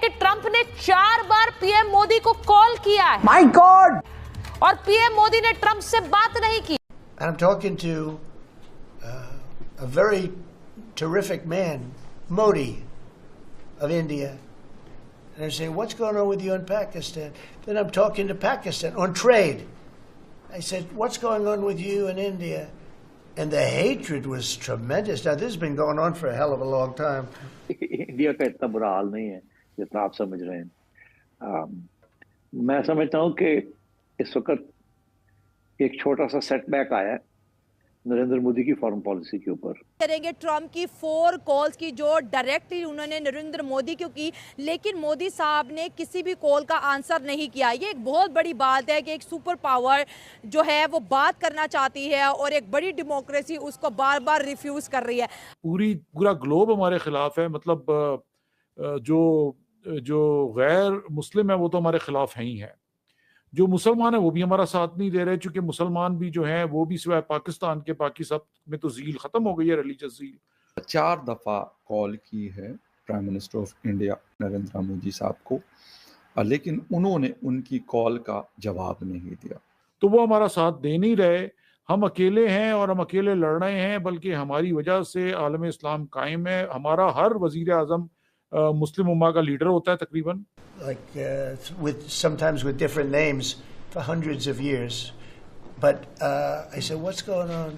कि ट्रंप ने 4 बार पीएम मोदी को कॉल किया है। My God! और पीएम मोदी ने ट्रंप से बात नहीं की। I'm talking to a very terrific man, Modi of India. And I say, what's going on with you in Pakistan? Then I'm talking to Pakistan on trade. I said, what's going on with you in India? And the hatred was tremendous. Now, this has been going on for a hell of a long time. India का इतना बुरा हाल नहीं है जितना आप समझ रहे हैं। मैं समझता हूँ कि इस वक्त एक छोटा सा सेटबैक आया है नरेंद्र मोदी की फॉरेन पॉलिसी के ऊपर। करेंगे ट्रंप की 4 कॉल्स की जो डायरेक्टली उन्होंने नरेंद्र मोदी को की, लेकिन मोदी साहब ने किसी भी कॉल का आंसर नहीं किया। ये एक बहुत बड़ी बात है कि एक सुपर पावर जो है वो बात करना चाहती है और एक बड़ी डेमोक्रेसी उसको बार बार रिफ्यूज कर रही है। पूरा ग्लोब हमारे खिलाफ है। मतलब जो गैर मुस्लिम है वो तो हमारे खिलाफ है ही है। जो मुसलमान है वो भी हमारा साथ नहीं दे रहे, क्योंकि मुसलमान भी जो है वो भी सिवाय पाकिस्तान के बाकी सब में तो ज़ील खत्म हो गई है, रिलीजियस ज़ील। 4 दफ़ा कॉल की है prime minister of India Narendra Modi साहब को, लेकिन उन्होंने उनकी कॉल का जवाब नहीं दिया। तो वो हमारा साथ दे नहीं रहे। हम अकेले हैं और हम अकेले लड़ रहे हैं, बल्कि हमारी वजह से आलम इस्लाम कायम है। हमारा हर वज़ीर आज़म मुस्लिम उम्मा का लीडर होता है तकरीबन, Like sometimes with different names for hundreds of years. But I said, what's going on?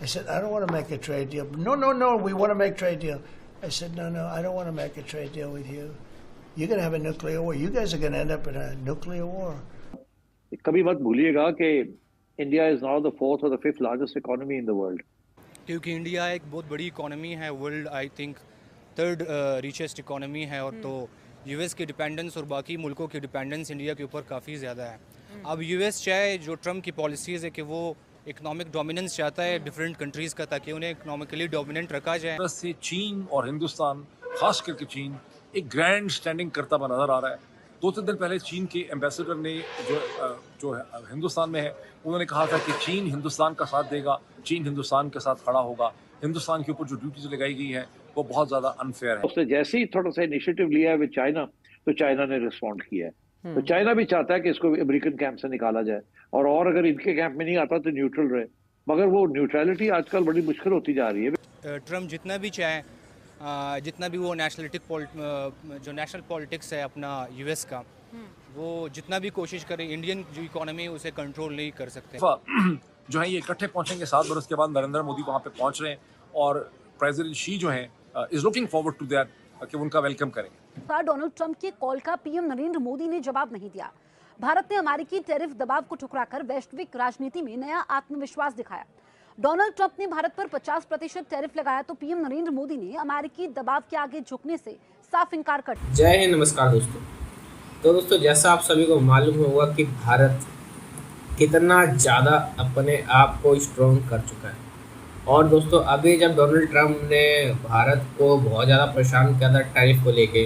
I said, I don't want to make a trade deal. No, we want to make trade deal. I said, no, I don't want to make a trade deal with you. You're going to have a nuclear war. You guys are going to end up in a nuclear war. कभी मत भूलिएगा कि India is now the 4th और the 5th largest economy in the world. क्योंकि India एक बहुत बड़ी economy है, world I think 3rd richest economy है, और तो यूएस की डिपेंडेंस और बाकी मुल्कों की डिपेंडेंस इंडिया के ऊपर काफ़ी ज़्यादा है। अब यूएस चाहे जो ट्रम्प की पॉलिसीज़ है कि वो इकोनॉमिक डोमिनेंस चाहता है डिफरेंट कंट्रीज़ का, ताकि उन्हें इकोनॉमिकली डोमिनेंट रखा जाए। से चीन और हिंदुस्तान, खास करके चीन एक ग्रैंड स्टैंडिंग करता हुआ नज़र आ रहा है। 2-3 दिन पहले चीन के एम्बेसडर ने जो हिंदुस्तान में है उन्होंने कहा था कि चीन हिंदुस्तान का साथ देगा, चीन हिंदुस्तान के साथ खड़ा होगा। हिंदुस्तान के ऊपर जो ड्यूटीज लगाई गई है वो बहुत ज्यादा अनफेयर है। उसने जैसे ही थोड़ा सा इनिशिएटिव लिया है विद चाइना, तो चाइना ने रिस्पॉन्ड किया है। तो चाइना भी चाहता है कि इसको अमेरिकन कैंप से निकाला जाए, और अगर इनके कैंप में नहीं आता तो न्यूट्रल रहे। मगर वो न्यूट्रलिटी आजकल बड़ी मुश्किल होती जा रही है। ट्रम्प जितना भी चाहे, जितना भी वो जो नेशनल पॉलिटिक्स है अपना यूएस का, वो जितना भी कोशिश करे, इंडियन जो इकोनॉमी उसे कंट्रोल नहीं कर सकते। जो है ये इकट्ठे पहुंचेंगे 7 बरस के बाद नरेंद्र मोदी वहाँ पे पहुंच रहे हैं, और प्रेसिडेंट शी जो है is looking forward to that कि उनका वेलकम करेंगे। डोनाल्ड ट्रंप के कॉल का पीएम नरेंद्र मोदी ने जवाब नहीं दिया। भारत ने अमेरिकी टैरिफ दबाव को ठुकराकर वैश्विक राजनीति में नया आत्मविश्वास दिखाया। डोनाल्ड ट्रंप ने भारत पर 50% टैरिफ लगाया, तो पीएम नरेंद्र मोदी ने अमेरिकी दबाव के आगे झुकने से साफ इनकार कर दिया। जय हिंद, नमस्कार दोस्तों। तो दोस्तों, जैसा आप सभी को मालूम होगा कि भारत कितना ज़्यादा अपने आप को स्ट्रॉन्ग कर चुका है। और दोस्तों, अभी जब डोनाल्ड ट्रंप ने भारत को बहुत ज़्यादा परेशान किया था टैरिफ को लेके,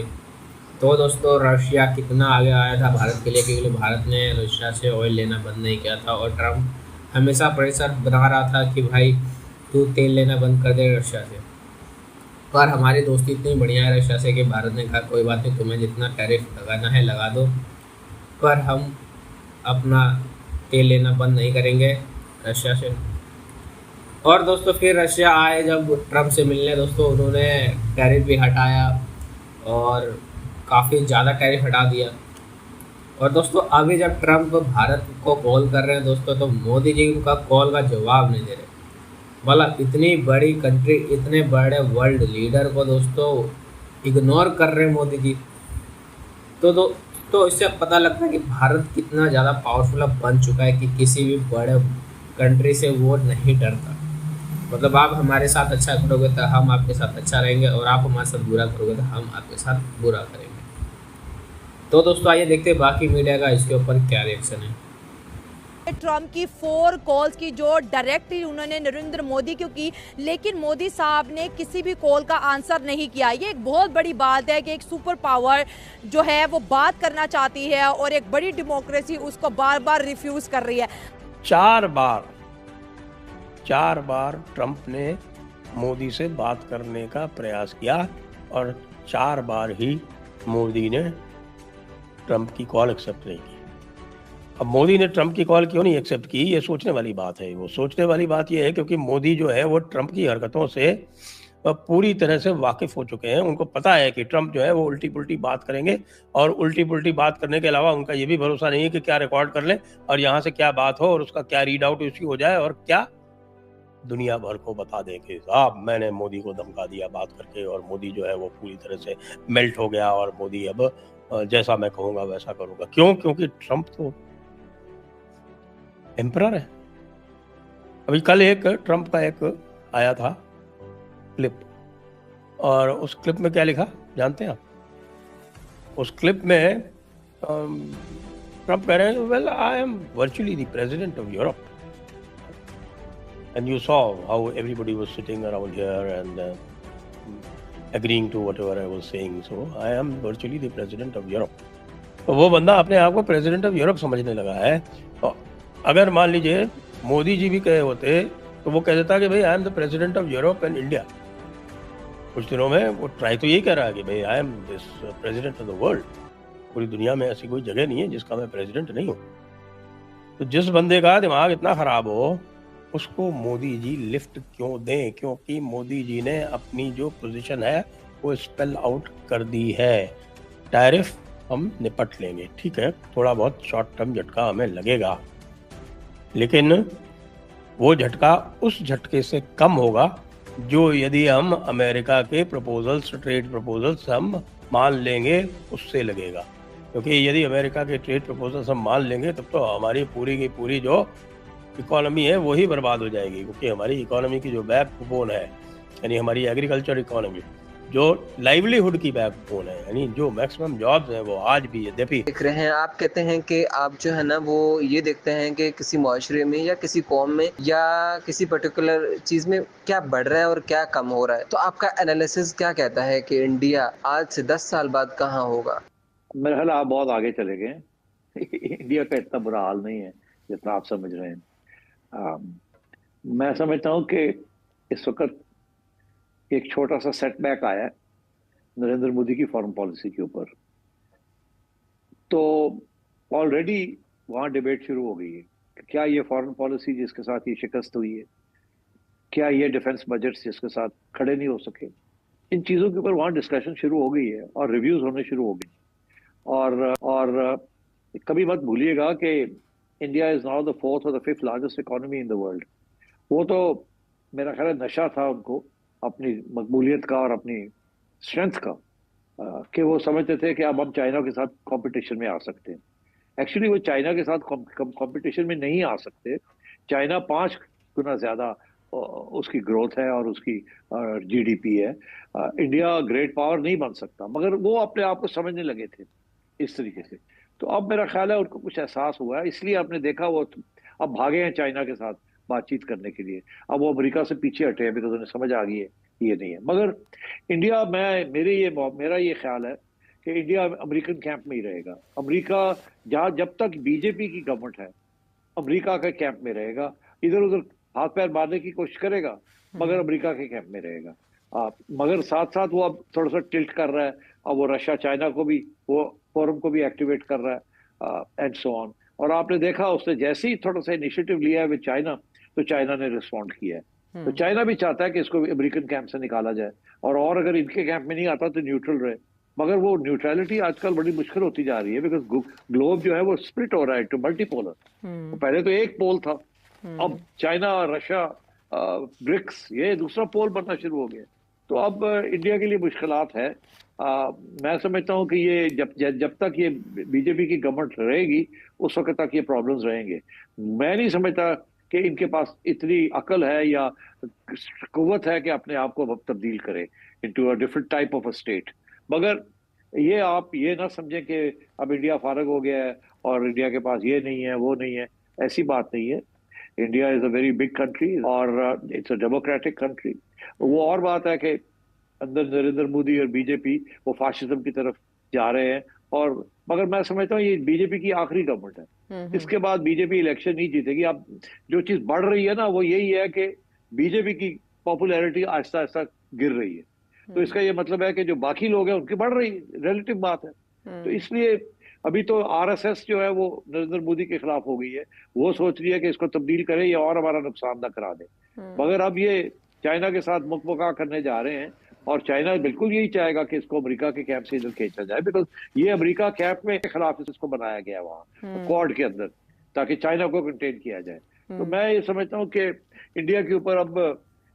तो दोस्तों रशिया कितना आगे आया था भारत के लिए, क्योंकि भारत ने रशिया से ऑयल लेना बंद नहीं किया था, और ट्रंप हमेशा प्रेशर बना रहा था कि भाई तू तेल लेना बंद कर दे रशिया से। पर हमारी दोस्ती इतनी बढ़िया है रशिया से कि भारत ने कहा कोई बात नहीं, तुम्हें जितना टैरिफ लगाना है लगा दो, पर हम अपना तेल लेना बंद नहीं करेंगे रशिया से। और दोस्तों फिर रशिया आए जब ट्रंप से मिलने, दोस्तों उन्होंने टैरिफ भी हटाया और काफ़ी ज़्यादा टैरिफ हटा दिया। और दोस्तों अभी जब ट्रंप भारत को कॉल कर रहे हैं दोस्तों, तो मोदी जी उनका कॉल का जवाब नहीं दे रहे। मतलब इतनी बड़ी कंट्री, इतने बड़े वर्ल्ड लीडर को दोस्तों इग्नोर कर रहे हैं मोदी जी। तो इससे पता लगता है कि भारत कितना ज़्यादा पावरफुल बन चुका है कि किसी भी बड़े कंट्री से वो नहीं डरता। मतलब आप हमारे साथ अच्छा करोगे तो हम आपके साथ अच्छा रहेंगे, और आप हमारे साथ बुरा करोगे तो हम आपके साथ बुरा करेंगे। तो दोस्तों आइए देखते हैं बाकी मीडिया का इसके ऊपर क्या रिएक्शन है। ट्रंप की 4 कॉल्स की जो डायरेक्टली उन्होंने नरेंद्र मोदी को की, लेकिन मोदी साहब ने किसी भी कॉल का आंसर नहीं किया। ये एक बहुत बड़ी बात है कि एक सुपर पावर जो है वो बात करना चाहती है और एक बड़ी डेमोक्रेसी उसको बार बार रिफ्यूज कर रही है। 4 बार ट्रंप ने मोदी से बात करने का प्रयास किया, और 4 बार ही मोदी ने ट्रंप की कॉल एक्सेप्ट नहीं की। अब मोदी ने ट्रंप की कॉल क्यों नहीं एक्सेप्ट की, ये सोचने वाली बात है। वो सोचने वाली बात ये है क्योंकि मोदी जो है वो ट्रंप की हरकतों से पूरी तरह से वाकिफ हो चुके हैं। उनको पता है कि ट्रंप जो है वो उल्टी पुल्टी बात करेंगे, और उल्टी पुल्टी बात करने के अलावा उनका ये भी भरोसा नहीं है कि क्या रिकॉर्ड कर ले और यहाँ से क्या बात हो और उसका क्या रीड आउट उसकी हो जाए और क्या दुनिया भर को बता दें कि साहब मैंने मोदी को धमका दिया बात करके, और मोदी जो है वो पूरी तरह से मेल्ट हो गया और मोदी अब जैसा मैं कहूँगा वैसा करूँगा। क्यों? क्योंकि ट्रंप तो एम्परर है। अभी कल एक ट्रंप का एक आया था क्लिप, और उस क्लिप में क्या लिखा जानते हैं आप? उस क्लिप में ट्रंप कह रहे हैं, well I am virtually the president of Europe, and you saw how everybody was sitting around here and agreeing to whatever I was saying, so I am virtually the president of Europe। तो वो बंदा अपने आप को president of Europe समझने लगा है। तो अगर मान लीजिए मोदी जी भी कहे होते तो वो कह देता कि भाई I am the president of Europe and India. कुछ दिनों में वो ट्राई तो यही कह रहा है कि भाई I am this president of the world, पूरी दुनिया में ऐसी कोई जगह नहीं है जिसका मैं प्रेसिडेंट नहीं हूँ। तो जिस बंदे का दिमाग इतना खराब हो उसको मोदी जी लिफ्ट क्यों दें? क्योंकि मोदी जी ने अपनी जो पोजीशन है वो स्पेल आउट कर दी है। टैरिफ हम निपट लेंगे, ठीक है, थोड़ा बहुत शॉर्ट टर्म झटका हमें लगेगा, लेकिन वो झटका उस झटके से कम होगा जो यदि हम अमेरिका के प्रपोजल्स, ट्रेड प्रपोजल्स हम मान लेंगे उससे लगेगा। क्योंकि यदि अमेरिका के ट्रेड प्रपोजल्स हम मान लेंगे तब तो हमारी पूरी की पूरी जो इकोनॉमी है वही बर्बाद हो जाएगी। क्योंकि हमारी इकोनॉमी की जो बैकबोन है, यानी हमारी एग्रीकल्चर इकोनॉमी, जो लाइवलीहुड की बैकबोन है, यानी जो मैक्सिमम जॉब्स हैं, वो आज भी यद्यपि देख रहे हैं। आप कहते हैं कि आप जो है ना वो ये देखते हैं कि किसी मुआशरे में या किसी कौम में या किसी पर्टिकुलर चीज में क्या बढ़ रहा है और क्या कम हो रहा है। तो आपका एनालिसिस क्या कहता है कि इंडिया आज से 10 साल बाद कहाँ होगा? मेरे ख्याल आप बहुत आगे चले गए। इंडिया का इतना बुरा हाल नहीं है जितना आप समझ रहे हैं। मैं समझता हूँ कि इस वक्त एक छोटा सा सेटबैक आया है नरेंद्र मोदी की फॉरेन पॉलिसी के ऊपर। तो ऑलरेडी वहाँ डिबेट शुरू हो गई है कि क्या ये फॉरेन पॉलिसी जिसके साथ ये शिकस्त हुई है, क्या ये डिफेंस बजट जिसके साथ खड़े नहीं हो सके, इन चीज़ों के ऊपर वहाँ डिस्कशन शुरू हो गई है और रिव्यूज होने शुरू हो गए। और कभी मत भूलिएगा कि India is now the 4th और the 5th largest economy in the world. वो तो मेरा ख्याल है नशा था उनको अपनी मकबूलियत का और अपनी स्ट्रेंथ का, कि वो समझते थे कि अब हम चाइना के साथ कंपटीशन में आ सकते हैं। एक्चुअली वो चाइना के साथ कंपटीशन में नहीं आ सकते। चाइना 5 गुना ज़्यादा उसकी ग्रोथ है और उसकी जीडीपी है। इंडिया ग्रेट पावर नहीं बन सकता, मगर वो अपने आप को समझने लगे थे इस तरीके से। तो अब मेरा ख्याल है उनको कुछ एहसास हुआ है, इसलिए आपने देखा वो अब भागे हैं चाइना के साथ बातचीत करने के लिए। अब वो अमेरिका से पीछे हटे हैं बिकॉज उन्हें समझ आ गई है ये नहीं है। मगर इंडिया, मेरा ये ख्याल है कि इंडिया अमेरिकन कैंप में ही रहेगा। अमेरिका जब तक बीजेपी की गवर्नमेंट है अमेरिका के कैंप में रहेगा, इधर उधर हाथ पैर मारने की कोशिश करेगा मगर अमेरिका के कैंप में रहेगा। मगर साथ साथ वो अब थोड़ा सा टिल्ट कर रहा है। अब वो रशिया चाइना को भी, वो फोरम को भी एक्टिवेट कर रहा है एंड सो ऑन। और आपने देखा उसने जैसे ही थोड़ा सा इनिशिएटिव लिया है विद चाइना, तो चाइना ने रिस्पॉन्ड किया है। तो चाइना भी चाहता है कि इसको अमेरिकन कैंप से निकाला जाए, और अगर इनके कैंप में नहीं आता तो न्यूट्रल रहे। मगर वो न्यूट्रलिटी आजकल बड़ी मुश्किल होती जा रही है बिकॉज ग्लोब जो है वो स्प्लिट हो रहा है टू मल्टीपोलर। पहले तो एक पोल था, अब चाइना, रशिया, ब्रिक्स, ये दूसरा पोल बनना शुरू हो गया। तो अब इंडिया के लिए मुश्किलात है। मैं समझता हूँ कि ये जब तक ये बीजेपी की गवर्नमेंट रहेगी उस वक्त तक ये प्रॉब्लम्स रहेंगे। मैं नहीं समझता कि इनके पास इतनी अकल है या कुव्वत है कि अपने आप को तब्दील करे into a different type of a state. मगर ये आप ये ना समझें कि अब इंडिया फारग हो गया है और इंडिया के पास ये नहीं है वो नहीं है, ऐसी बात नहीं है। India is a very big country और इट्स अ डेमोक्रेटिक कंट्री। वो और बात है कि अंदर नरेंद्र मोदी और बीजेपी वो फाशिज्म की तरफ जा रहे हैं। और मगर मैं समझता हूँ ये बीजेपी की आखिरी गवर्नमेंट है, इसके बाद बीजेपी इलेक्शन नहीं जीतेगी। अब जो चीज बढ़ रही है ना वो यही है कि बीजेपी की पॉपुलैरिटी आहिस्ता आहिस्ता गिर रही है। तो इसका ये मतलब है कि जो बाकी लोग हैं उनकी बढ़ रही, रिलेटिव बात है। तो इसलिए अभी तो आरएसएस जो है वो नरेंद्र मोदी के खिलाफ हो गई है, वो सोच रही है कि इसको तब्दील करे या और हमारा नुकसान ना करा दे। मगर अब ये चाइना के साथ मुकबका करने जा रहे हैं और चाइना बिल्कुल यही चाहेगा कि इसको अमेरिका के कैंप से इधर खींचा जाए, बिकॉज ये अमेरिका कैंप में के खिलाफ इसको बनाया गया वहाँ क्वाड के अंदर, ताकि चाइना को कंटेन किया जाए। तो मैं ये समझता हूँ कि इंडिया के ऊपर अब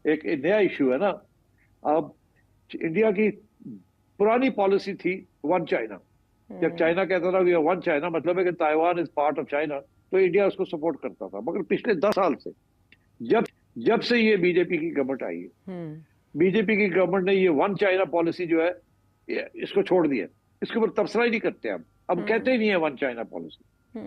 एक नया इश्यू है ना। अब इंडिया की पुरानी पॉलिसी थी वन चाइना। जब चाइना कहता था वी आर वन चाइना, मतलब है कि Taiwan is part of China, तो इंडिया उसको सपोर्ट करता था। मगर पिछले 10 साल से जब से ये बीजेपी की गवर्नमेंट आई है, बीजेपी की गवर्नमेंट ने ये वन चाइना पॉलिसी जो है इसको छोड़ दिया, इसके ऊपर तबसरा ही नहीं करते। अब कहते ही नहीं है वन चाइना पॉलिसी,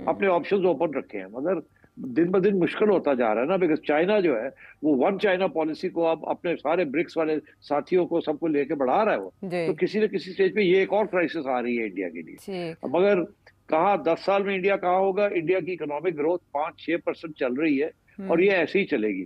अपने ऑप्शंस ओपन रखे हैं। मगर दिन ब दिन मुश्किल होता जा रहा है ना, बिकॉज चाइना जो है वो वन चाइना पॉलिसी को अब अपने सारे ब्रिक्स वाले साथियों को सबको लेके बढ़ा रहा है वो। तो किसी न किसी स्टेज पे ये एक और क्राइसिस आ रही है इंडिया के लिए। मगर कहाँ 10 साल में इंडिया कहाँ होगा? इंडिया की इकोनॉमिक ग्रोथ 5-6% चल रही है और ये ऐसे ही चलेगी।